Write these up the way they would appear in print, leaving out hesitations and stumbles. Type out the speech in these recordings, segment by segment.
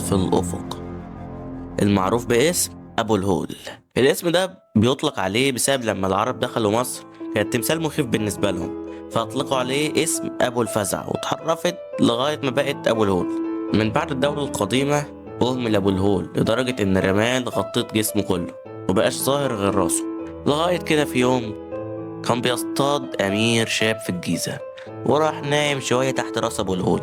في الأفق، المعروف باسم أبو الهول. الاسم ده بيطلق عليه بسبب لما العرب دخلوا مصر كان التمثال مخيف بالنسبة لهم، فأطلقوا عليه اسم أبو الفزع، وتحرفت لغاية ما بقت أبو الهول. من بعد الدولة القديمة أهمل أبو الهول لدرجة إن الرمال غطت جسمه كله ومبقاش ظاهر غير راسه. لغاية كده في يوم كان بيصطاد أمير شاب في الجيزة، وراح نايم شوية تحت راس أبو الهول.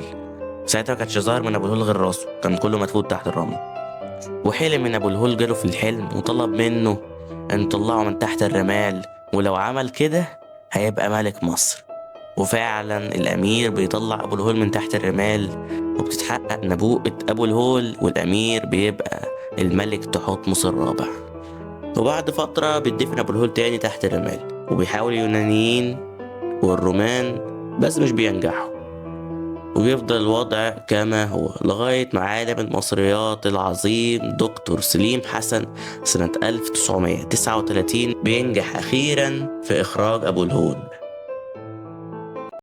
ساعتها ما كانش ظاهر من أبو الهول غير راسه، كان كله مدفون تحت الرمل. وحلم من أبو الهول جاله في الحلم وطلب منه أن يطلعه من تحت الرمال، ولو عمل كده هيبقى ملك مصر. وفعلا الأمير بيطلع أبو الهول من تحت الرمال، وبتتحقق نبوءة أبو الهول، والأمير بيبقى الملك تحتمس الرابع. وبعد فترة بيدفن أبو الهول تاني تحت الرمال، وبيحاول اليونانيين والرومان بس مش بينجحوا، وبيفضل الوضع كما هو لغاية ما عالم المصريات العظيم دكتور سليم حسن سنة 1939 بينجح أخيرا في إخراج أبو الهول.